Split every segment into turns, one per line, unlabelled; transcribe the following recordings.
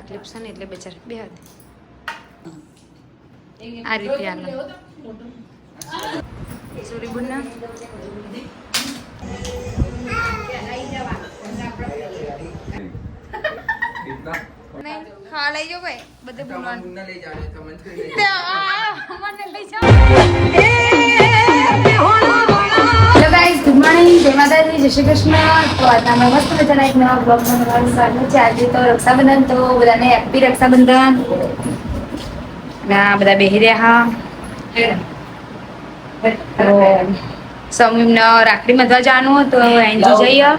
તકલીફ છે ને એટલે બચારા બે હાથ આ રીતે હાલ સોરી બુના ખા લઈ જાઓ ભાઈ બધે બોલવાનું લઈ જાવ મને લઈ જાઓ હેલો ગાઈસ ગુડ મોર્નિંગ જય માતાજી જય શ્રી કૃષ્ણ તો આજના અમે મસ્ત મજાના એક નવા બ્લોગમાં તમારું સ્વાગત છે આજે તો રક્ષાબંધન તો બધાને હેપી રક્ષાબંધન ના બધા બેહી રહ્યા તો સમીમને રાખડી બાંધવા જવાનું તો એન્જોય જઈએ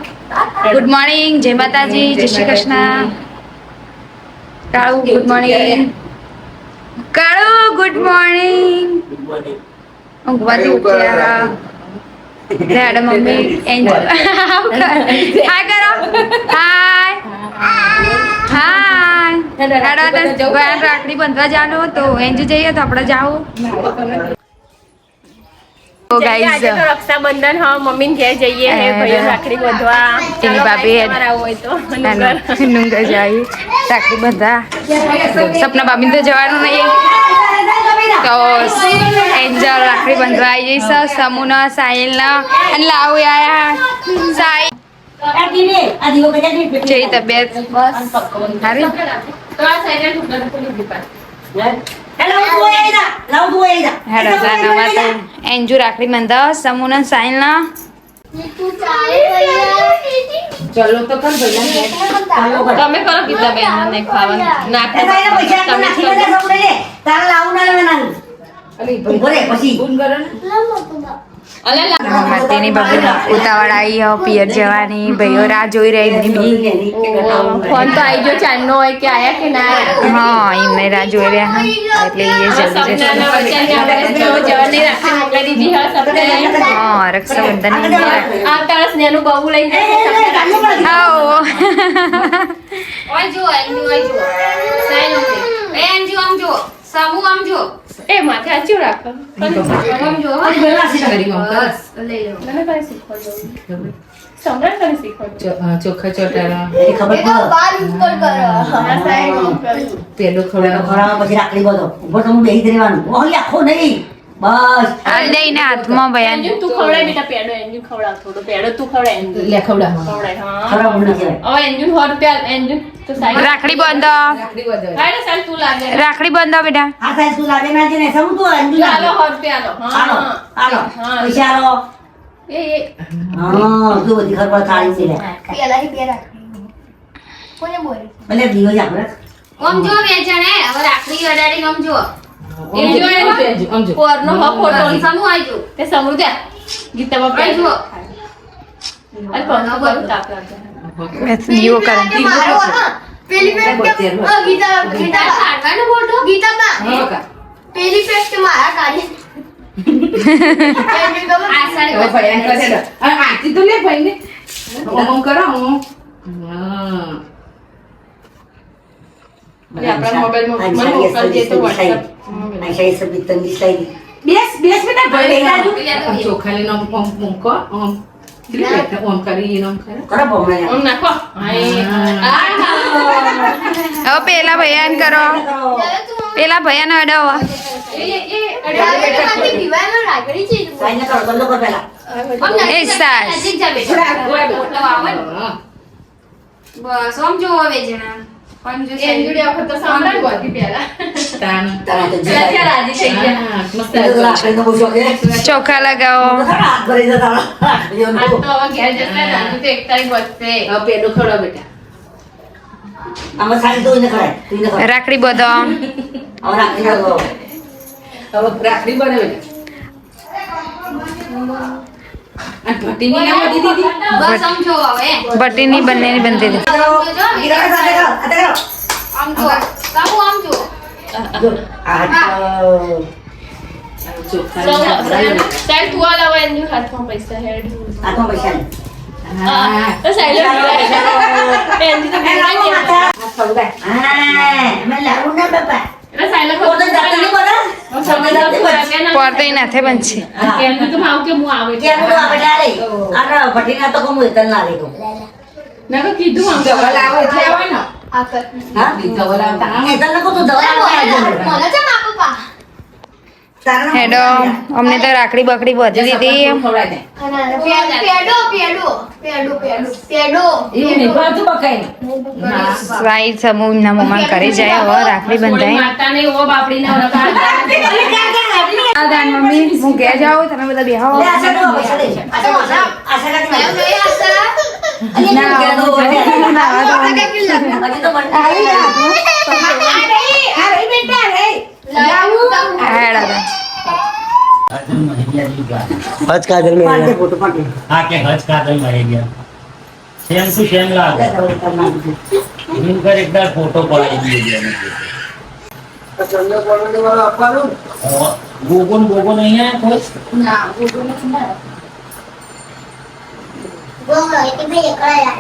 ગુડ મોર્નિંગ જય માતાજી જય શ્રી કૃષ્ણ કાળુ ગુડ મોર્નિંગ કાળુ ગુડ મોર્નિંગ ઊંઘવાથી ઉઠ્યા રેડ મમ્મી એન્જલ હાય કરો હાય હાય રાખડી બાંધવા જવાનું તો એન્જોય જઈએ તો આપણે જાઓ તો ગાઈસ
રક્ષાબંધન હા મમ્મી ઘેર જઈએ હે ભાઈ રાખડી બાંધવા
તેની બાપી
હોય તો
નુંગર જાય રાખડી બાંધવા સપના બાબી તો જવાનું નહીં તો એન્જલ રાખડી બાંધવા આવી જઈશ સમૂના સાહિલના અને લાવ આયા સાહિલ જેવી તબિયત સારી એન્જુ રાખડી બાંધા સમૂના સાહિલના
ચલો તો કર ભૈયા
તમે કરો કીધા બેન ને ખાવાનું ના તમે
તારા લાવું ના લેવાના અલી ભરે પછી ફોન કરો ને
તેની બાબુ ઉતાવળ આવી પિયર જવાની ભાઈઓ રાહ જોઈ રહી બી
ફોન તો આવી ગયો ચાંદનો હોય કે આયા કે ના
હા એમને રાહ જોઈ રહ્યા એટલે એ જલ્દી હા રક્ષાબંધન
આવતા વર્ષ નેનું બહુ લઈને સામુ આમ જો એ માથે આચું રાખો આમ જો
ચોખા ચોટારા
ખબર
પેલો
ખવડાવવા પછી રાખડી બધો ઉપર તમે બેહી જ રહેવાનું ઓહી આખો નહીં બસ
હાલ દઈને હાથમાં બયાન
એન્જિન તું ખવડાય બેટા પેડો એન્જિન ખવડાવ થોડો પેડો તું ખવડાય એન્જિન
લે ખવડા
ખવડાય હા
ખરાબ ન કહેવાય
હવે એન્જિન 100 રૂપિયા એન્જિન તો સાઈ
રાખડી બાંધો
રાખડી વધારે
હાડે સાલ તું લાગે
રાખડી બાંધો બેટા
આ સાઈઝ તું લાગે ના છે ને સમું તું અંજુ
હાલો 100 રૂપિયા હાલો
હાલો હાલો
હા
પૈસા હાલો
એ
હા તું બધી ખબર થાળી છે ભલે દીવો જ આપણે
ઓમ જો વેચણે હવે રાખડી અડાડી ઓમ જો
સમજો
કોરનો હો ફોટો
સમૂહ આજો
તે સમૃદ્ધ ગીતામાં
આઈ જો
અલ કોનો બતા
દીવો કરે
પેલી પેસ્ટ ગીતા ગીતા કાઢવાનો ફોટો ગીતામાં પેલી પેસ્ટ મારા કાઢી આ સારી
હવે ભૈયા કરે આ આરતી તો લે ભાઈ ને ઓમ કરો હું હા
આપણા મોબાઈલમાં મને મોકલ દે તો WhatsApp
આ સાઈઝ સબી તંગી સ્ટાઈલ
બેસ બેટા ભલે કાજુ ચોખા લઈને ઓમ મૂકો ઓમ દીલે ઓમ કરી ઓમ કરે
ખરાબ હમણાં
ઓમ નાખો
હવે પેલા ભયાન કરો પેલા ભયાન અડાવો
રાખડી છે
સાઈન કરો બંધ કર પહેલા
એ સાસ
નજીક જા બેટા ફોટો આવે ને બસ ઓમ જો હવે જણા પણ જો
એન્જુડી વખત તો સાંભળાય ગોતી પહેલા
તાન
તારા તો
ત્યાં રાજી થઈ ગયા
હા મસ્ત
રાખડીનો બહુ શોખ છે
ચોખા લગાવો
હાથ ભરી જતા રાખડીઓનો
આ તો હવે ઘેર જતા રાજુ તો એક તારીખ વધશે
હવે પેડો ખવડા બેટા
આમાં સાઈઝ તો એને ખરાય તું એને ખરાય
રાખડી બાંધો
હવે રાખડી લગાવો
હવે રાખડી બને બેટા આ ભટીની ના વધી દીધી
બસ સમજો હવે
ભટ્ટીની બંનેની બંધી દે
ગીરા સાથે કરો આતે કરો
આમ જો સમૂહ આમ જો
જો આ
ચોખા
સાહેબ તું આ લાવો એન્જિન હાથમાં પૈસા હેડ
આતો પૈસા લે
હા
તો સાયલેન્ટ એન્જિન તો બોલાય ને
આ સૌદા હા મે લાવું ના બાપા
એટલે સાયલેન્ટ
તો જાતની બોલા
પડતો નાથે બનશે
એન્જિન તો ભાવ કે હું આવે
કે હું આવે ડાલે આના ભટીના તો કોમ ઉતર ના લેતો
ના તો કીધું આમ
જવા લાવો એટલે આવે ને
આપે
હા હેતલને કહું તું દવા લાવવા આવજે.
મને છે મારા પપ્પા
તારા
હેડો અમને તો રાખડી બકડી બધી દીધી
ખવડાવી દે.
પેડો પેડો પેડો પેડો પેડો
એવું નહીં ભાવતું બકાઈ.
સ્વાઈ સમૂહ ના મમ્મા કરી જાય હવે રાખડી
કોઈ
બંધાય
મારતા નહીં, ઓ બાપડીને ઓળખા.
દાન મમ્મી હું ઘેર જાઉં તમે બધા બેહો
લે આશા તો પૈસા દે. આશા કાકી
મેં લઈ આસા
અને
ના,
ના
હું નાવા દો.
હજી તો બંધ
હેડો તો.
हज काजल में
પાડે ફોટો પાડે
हाँ के हज काजल में गया सेम टू सेम लागे इनका एक बार फोटो पड़ा दिए और गोगन गोगन नहीं है कुछ
वो itu be ekala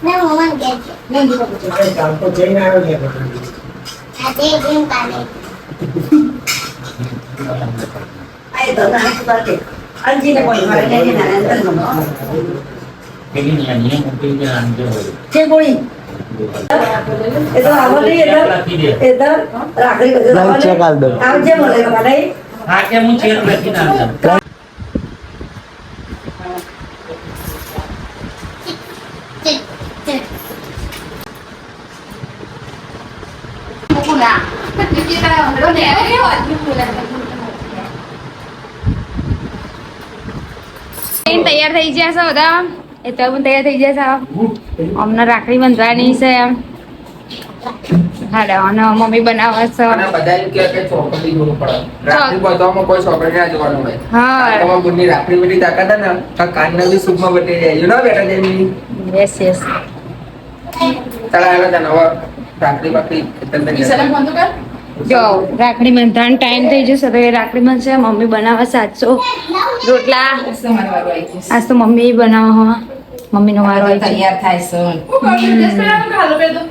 मैं मोमन गए आते दिन काले
આય તો ના પાડે અંજીને કોઈ મારે ને ના અંદર નો
लेकिन ये मुझे ये आंदे हो
છે ગોળી એ તો આવલી એદર રાખડી બધું આવજે બોલે કાલે
हाँ क्या मुझे चेक रखी ना अंदर
તૈયાર થઈ ગયા છો બધા એ તો પણ તૈયાર થઈ ગયા છો અમને રાખડી બંધવાની છે હાડો અને મમ્મી બનાવે છે
અને બધા એમ કહે કે ચોકડી જોવું પડે રાખડી બાંધવામાં કોઈ ચોકડી ના જોવાનું હોય
હા
તમારા ગુણની રાખડી બધી તાકાત હે ને તો કાનના બી સુખમાં બની જાય યુ નો બેટા જેમી
યસ યસ
તળા આવે તને હવે રાખડી બાકી એટલે
ઈશાને ફોન તો કર.
જો રાખડી બંધાણ ટાઈમ થઈ જશે તો એ રાખડી બનશે મમ્મી બનાવે 700 રોટલા
તમારે વારો આવી ગયો.
આજ તો મમ્મી બનાવે હો મમ્મીનો વારો આવી છે
તૈયાર થાય છે. હું કહું છું, ડ્રેસ પહેરવાનો કે હાલો પહેરતો?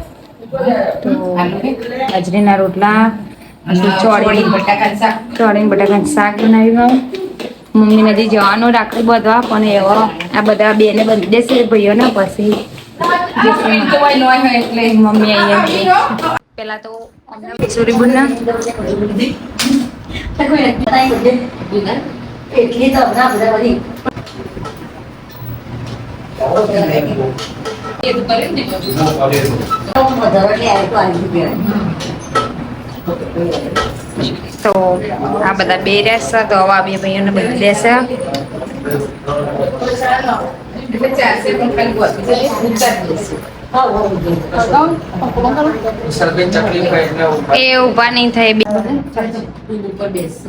તો
હાલો કે?
બાજરીના રોટલા
ચોળી બટાકાનું શાક.
ચોળીને બટાકાનું શાક બનાવ્યું મમ્મીને હજી જવાનું રાખડી બધવા પણ એવો આ બધા બેને બંધી દેશે ભાઈઓના પછી
ઈટ તો હોય ન હોય એટલે
મમ્મી અહીંયા પેલા તો અમને સુરી બુના
એટલી તો ના બધા બધી
એ તો કરે ને બધું.
વધારે આવે તો આવી ગયું
તો આ બધા બે રહેશે તો હવે આ બે ભાઈઓને બંધી દેશે
એટલે ચાલશે પણ ખાલી બોલતી છે. ઉતારી દેશે.
સરબેન ચકલી ખાય એટલે ઉપર
એ ઊભા નહીં થાય બે
ઉપર બેસશે.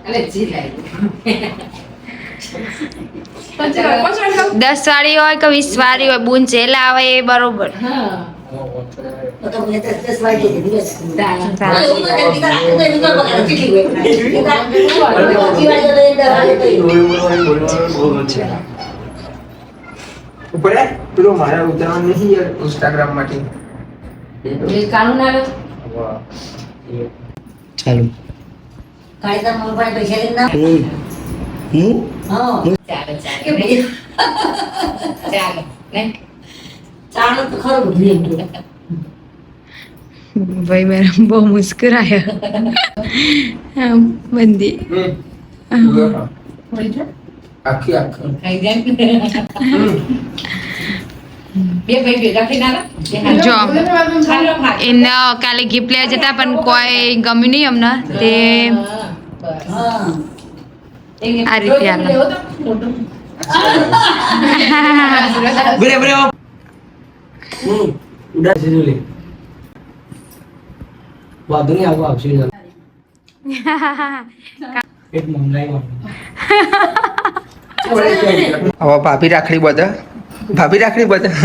એટલે જી લાગી.
10 વાળી હોય કે 20 વાળી હોય બૂન ચેલા આવે એ બરોબર
હા.
તો મને તો સ્ટ્રેસ વાળી દે દિવસ
ઉપર પેલો મારા ઉતારવાનું નથી યાર ઇન્સ્ટાગ્રામ માટે
એ કાનૂન આવે.
ચાલુ
કાળી તાર મમ્મી પાસે પૈસા લઈને ના હા
ચાલો ચાલો. ચાલો ને
ચાલો તો ખરું બધું એમ તો.
ભાઈ મેરા બહુ મુસ્કરાયા બંધી
આખી આખી
ખાઈ જાય. બે ભાઈ ભેગા થઈને આવે.
જો
ખાલો ખાય.
એને કાલે ગિફ્ટ લેવા જતા પણ કોઈ ગમ્યું નહીં અમને તે
હા
આ રીતે આલે.
લેવો તો મોટો.
વાંધો નહીં આવું આવશે એક મંગાઈ
હવે ભાભી રાખડી બધા ભાભી રાખડી બધા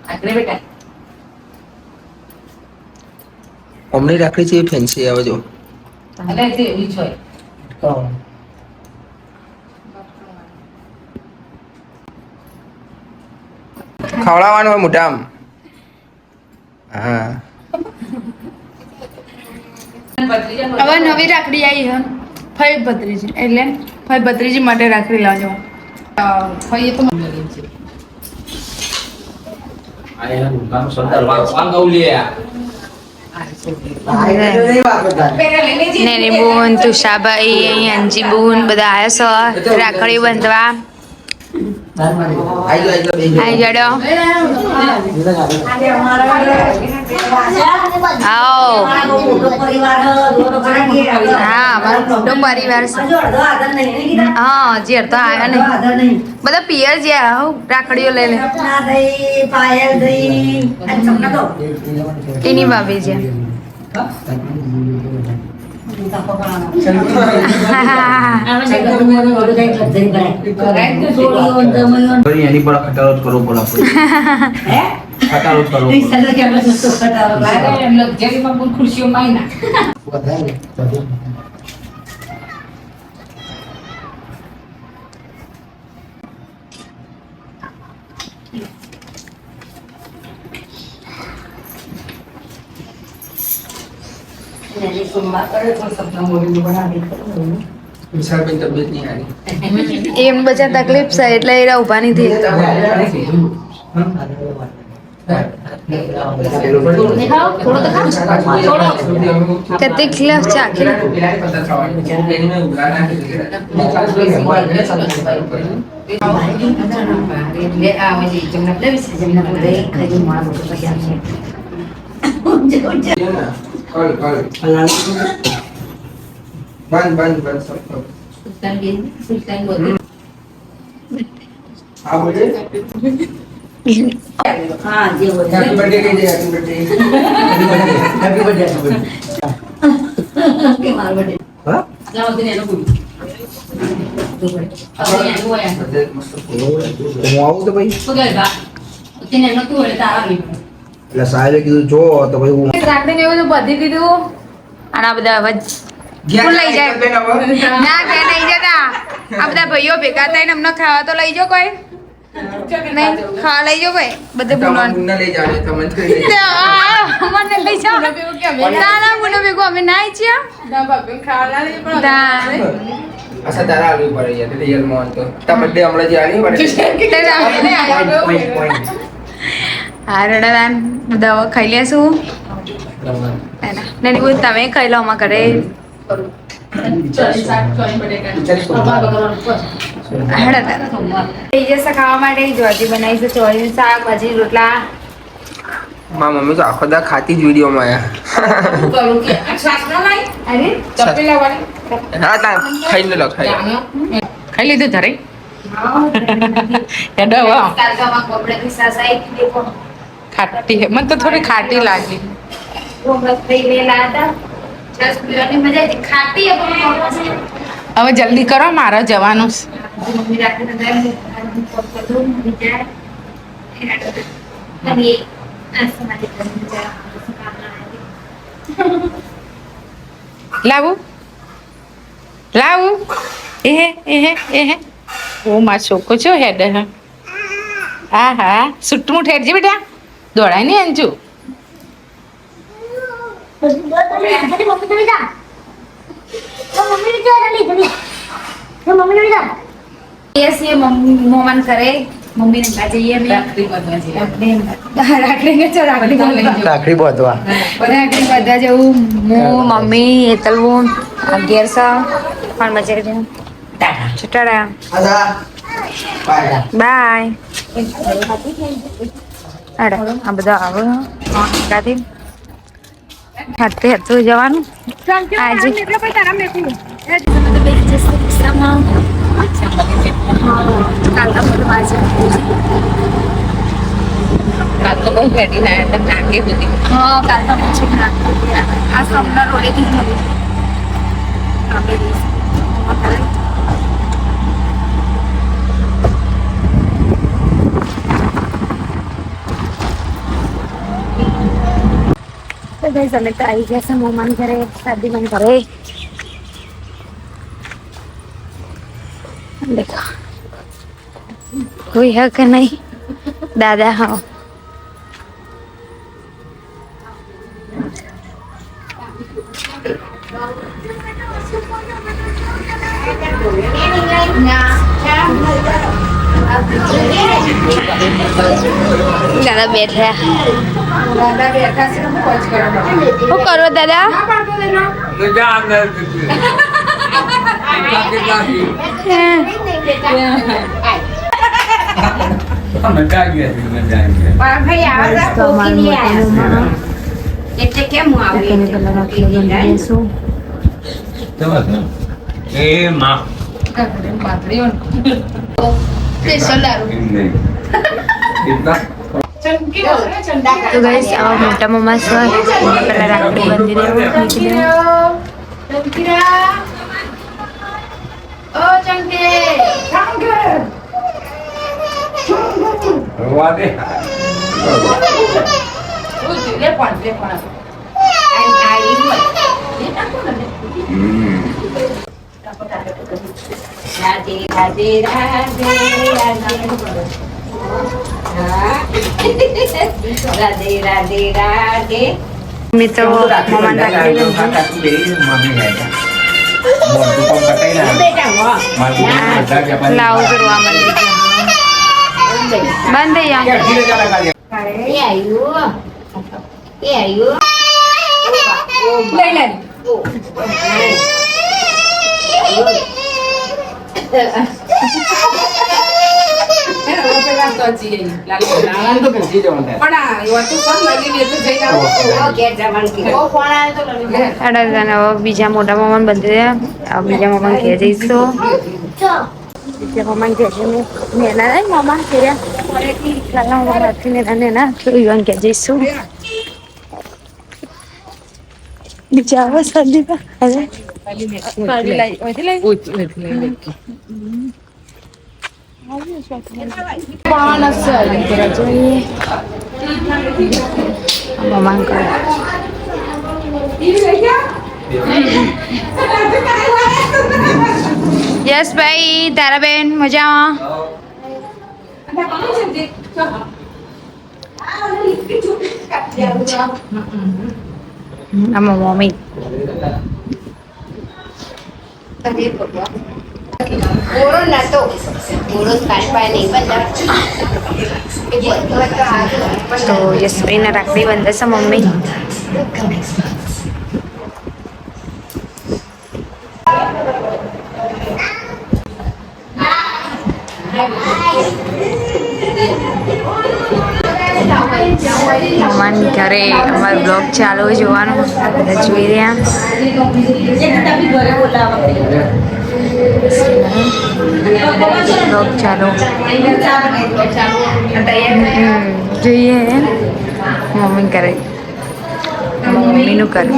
આટલે બેટા.
અમની રાખડી છે ફેન્સી આવે જો
એટલે તે એવી જ હોય.
ખવડાવવાનું હોય મોટા આમ હા
હવે નવી રાખડી આવી હે ફઈ ભત્રીજી એટલે ફઈ ભત્રીજી માટે રાખડી લાવજો ફઈ તો
આયા દુકાન સરદાર વાંગ ગૌલિયા નેની બુન તુષાભાઈ અહીં અંજી બુન બધા આવ્યા છો રાખડી બાંધવા આઈ જડો આવો હા અમારો મોટો પરિવાર છે હા હજી તો આવ્યા નહીં બધા પિયર જ્યાં રાખડીઓ લઈ લે એની ભાભી છે
એની પર ખટારો જ કરવો પડે ખટારો જ કરવો
લક્ઝરીમાં ખુરશીઓમાં ના
વિશાલભાઈ તબિયત નહીં હારી
એમ બધા તકલીફ છે એટલે એ ઉભા નહીં થઈ કેટલી ક્લાસ ચાખી
બંધ હા બોલે
હા જે હોય
હેપી બર્થડે કહી દે હેપી બર્થડે
કે મારો બર્થડે
હા
જાવ દિને એનો બોલ
હું આવું તો ભાઈ
શું કહે બા તેને નતું એટલે તારા નહીં
એટલે સાહેબે કીધું જો તો ભાઈ હું
રાખડી ને એવું તો બધી દીધું અને આ બધા અવાજ કોણ લઈ જાય ના કે નહીં જતા આ બધા ભાઈઓ ભેગા થઈને અમને ખાવા તો લઈ જાઓ કોઈ નહીં ખાવા લઈ જાઓ ભાઈ બધે બોલવાનું
લઈ જાવ તમને
મને લઈ જાઓ ના ના મને ભેગો અમે ના ઈચ્છ્યા
અસા તારા આવી પડે યાર રિયલ મોન તો તમને હમણાં જે આવી પડે
હા રડાદાન બધા હવે ખાઈ લેશું નહીં બોલ તમે ખાઈ લો અમારા ઘરે થઈ જશે ખાવા માટે જોજી બનાવી છે ચોળી શાક ભાજી રોટલા
મારા મમ્મી તો આખો દા ખાતી જ વિડીયોમાં આયા
અરે ચપ્પી લાવવાની
હા તા ખાઈને લો
ખાઈ લીધું તારે હેડો
તારકામાં કપડેથી સાસાઈ દેખો
ખાટી મને તો થોડી ખાટી લાગી
ગોમત થઈ ગયેલા હતા રસ પીવાની મજા આવી ખાટી
હવે જલ્દી કરો મારે જવાનું છે.
મમ્મી રાખીને જાય ફોન કરી દઉં મમ્મી જાય અને આ સમાધિ કરીને જાય
લાવું એહે ઓ માં છોકો છો હેડ હા હા સુટમુટ હેડજે બેટા દોડાય નહીં અંજુ
ये मोमन करे मम्मी ने कहा जइए मैं રાખડી ને ચો રાખડી
રાખડી બાંધવા
રાખડી બધા જવું હું મમ્મી હેતલવું અગિયાર સો પણ બચે છે છટાડા
આજા
બાય અરે આ બધા આવે ગાડી હાથે હાથે જવાનું આજે
કાલ તો બહુ રેડી ના એટલે નાખી બધી
હા કાલના પછી આ સમના રોડેથી જ મળી તો ગઈ અમે તો આવી ગયા છે મોમાન ઘરે શાદી માં ઘરે देखो कोई है कि नहीं दादा हाँ દાદા બેઠા
દાદા બેઠા છે ને પહોંચ કરવા
શું કરો દાદા
એટલે કેમ હું
તો ગાઈસ આ મોટા મમ્મા સર પેલા રાખડી બંધી
રાધે રાધે રાધે
મિત્રો મમ્મા રાખડી લાવ કરવા માંડી બંધ થઈ જા બીજા મોટા મમ્મા બંધ બીજા મમ્મા ઘેર જઈશું બીજા મમ્મા ઘેર જઈને નેના નહીં મમ્મા ઘેર નેના યુવાન ઘેર જઈશું બીજા આવો સંદીપ યસ ભાઈ તારા બેન મજામાં આમાં મમ્મી તો યશભાઈના રાખડી બંધાશે મમ્મી મમ્માની ઘરે અમારો બ્લોગ ચાલુ જોવાનું બધા જોઈ રહ્યા બ્લોગ ચાલુ જોઈએ મમ્મી કરે મમ્મીનું કરે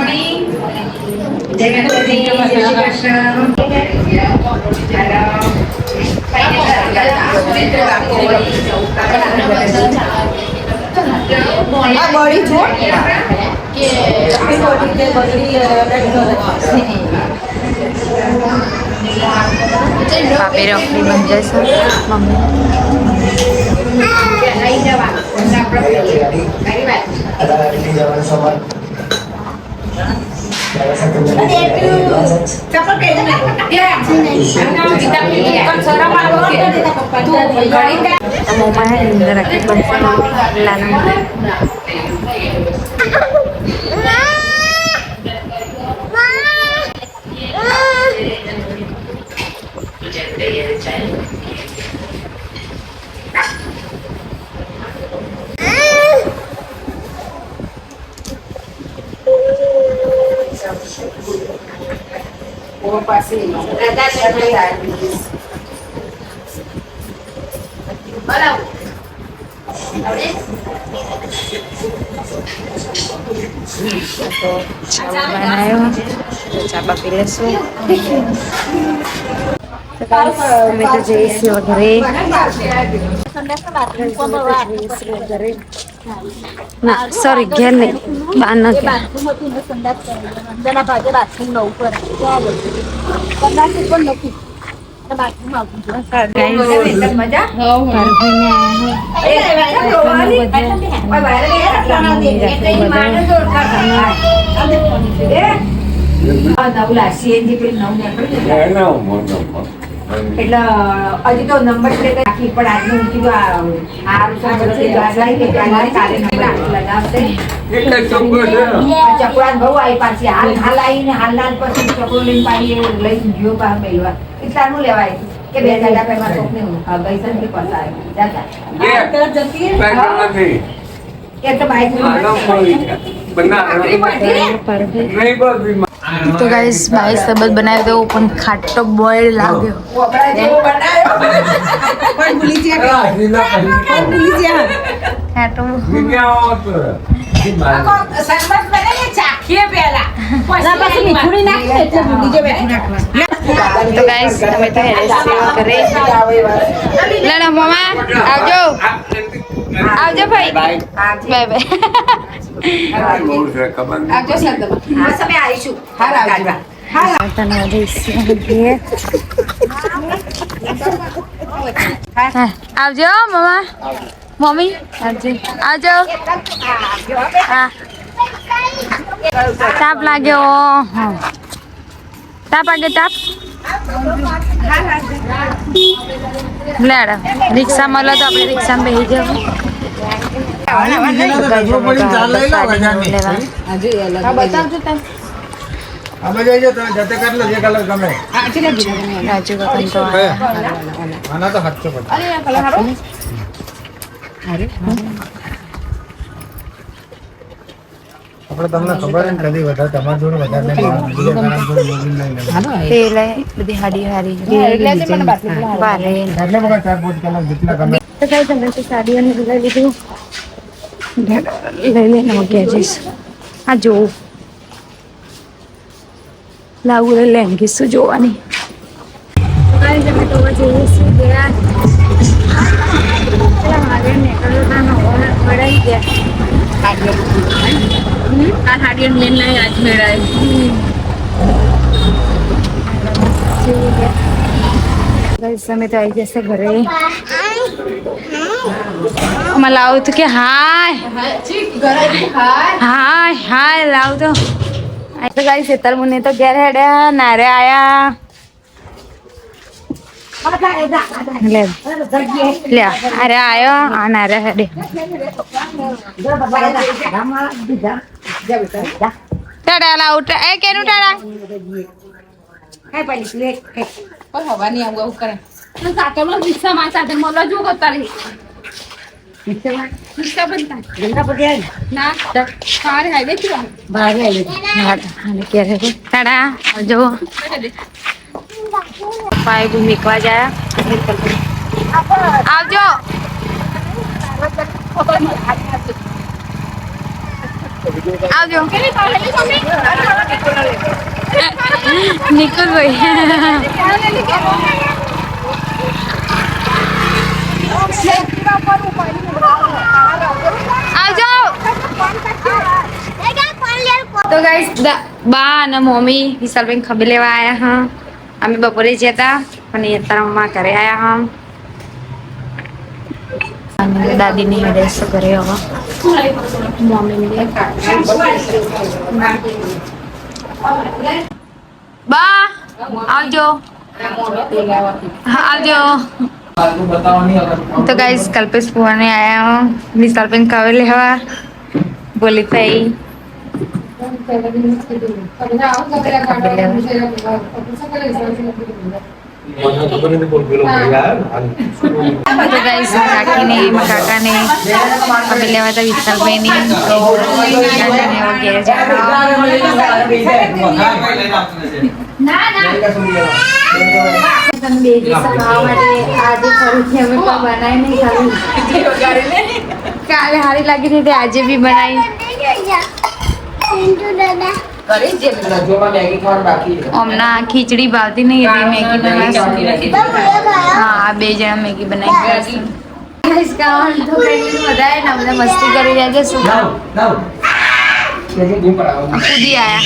પાપે રાખડી બંધાશે મમ્મા રાખડી બંધાશે લાલા બનાવ્યો ચા પી લેશું અમે તો જઈશું ઘરે ના સોરી ઘેર નહીં બહાર નથી
નવું CNG પેલું નવું નીકળ્યું ને એટલે હજી તો નંબર પ્લેટ રાખી પણ આજનું મૂકી દો આ કાલે નંબર લગાવશે ચકવાન બહુ આવી પાછી હાલ આવીને હાલ પછી ચકડો લઈને પાડી લઈને ગયો બહાર મેળવા એટલાનું લેવાય કે બે દાડા પહેલા ચોકને ગઈસન થી પસાર જતા એ તો બાઈક
તો ગાઈસ ભાઈ સબત બનાવ્યો તો પણ ખાટો બોય લાગ્યો ખાટો તો ગાઈસ અમે તો કરે લેના મામા આવજો ભાઈ બાય બાય
આવજો સર આ સમય આવીશું હા આવજો
આવજો મમ્મા મમ્મી આવજો હા તાપ લાગ્યો તાપ તાપ લેડ રિક્ષા મળે તો આપણે રિક્ષામાં બેસી જવું
તમને ખબર ને કદી વધારે તમારી જોડે વધારે
બધી હાડી હારી તો કઈ તમે તો સાડીઓ લઈ લીધું લઈ લઈને મૂક્યા જઈશ આ જોવું લાવું રે લેંગી શું જોવાની તમે તો જઈએ છીએ ગયા મારે નીકળવાનો વળાઈ ગયા આ હાડીઓ મેન નહીં આજ મેળાય સમય તો આવી જશે ઘરે આમાં લાવું તો કે હાય હાય હાય લાવ તો ગાઈ શેતર મુને તો ઘેર હેડ્યા નારે આયા લે અરે આયો આ નારે હેડે ટાડા લાવ એ કેનું ટાડા
હવાની આવું કરે સાથે રિક્ષા માં સાથે મળવા જો કરતા રહી રિક્ષા બનતા ના સારે હાઈવે થી
ટાડા જો પાય મીકવા જાય આવજો આવજો નિકુલ આવજો તો ગાઈસ બા અને મમ્મી વિશાલબેન ખબર લેવા આયા હા અમે બપોરે જતા અને અત્યારે ઘરે આયા હા અને દાદીની રેસ કરે હવે મમ્મી બા આવજો આવજો तो गाइस कल्पेश पुआने आया हूँ विशाल पेन कावे ले हवा बोली थई तो गाइस काकी ने काका ने अभी लेवा था विशाल पेन ने वो गेर जा ना ना आज बनाई नहीं काले हारी लगी थी आज भी बनाई हमना खीचड़ी भावती नहीं मैगी हाँ बे जना मैगी बनाई मस्ती करी जाए खुदी आया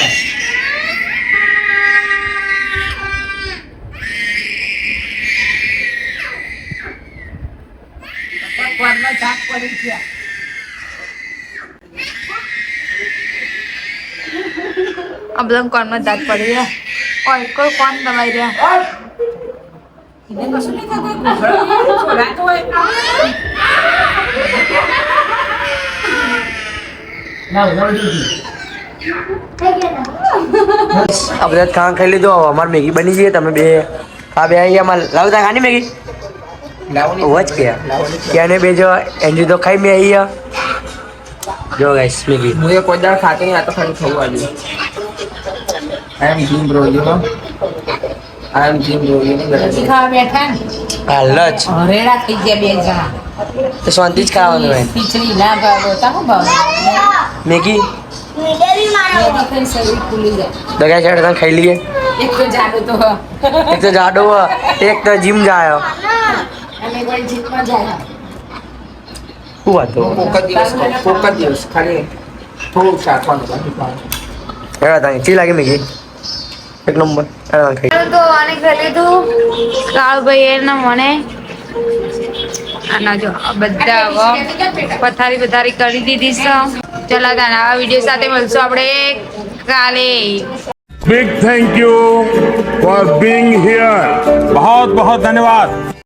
આ બધા કોનમાં દાંત પડી રહ્યા ઓય કોઈ કોણ દબાઈ રહ્યા
આ બધા ખાણ ખાઈ લીધો અમારે મેગી બની ગઈ તમે બે આ બે અહીંયા માં લાવતા ખાની મેગી વચ કે ક્યાંને બે જો એન્જી તો ખાઈ મેં અહીંયા જો ગાઈસ મેગી
હું એ કોઈ દાળ ખાતો નહીં આ તો ખાલી ખાવું આજે I am gym bro you know I am gym bro you know
ખાવા બેઠા ને
હાલ જ
હરેડા થઈ ગયા બે જણા
તો શાંતિ જ ખાવાનું હોય
ખીચડી ના ભાવ તારો ભાવ
મેગી
મીડેરી મારો
ખાઈને શરીર ફૂલી જાય
તો ગાઈસ હેડ તને ખાઈ લઈએ
એક તો જાડો તો
એક તો જાડો હ, એક તો જીમ જાય
અને કોઈ જીતમાં જાય
શું વાતો
કોક જ દિવસ ખાલી થોડું શાકવાનું બાકી ખાવાનું
હેડ તને ચી લાગે મેગી એક નંબર હેડ તને ખાઈ
તો આને ખાઈ લીધું કાળભાઈ એને મને આના જો આ બધા પથારી પથારી કરી દીધી છે ચલા તાન આવા વિડીયો સાથે મળશું આપણે કાલે
Big thank you for being here. बहुत बहुत धन्यवाद.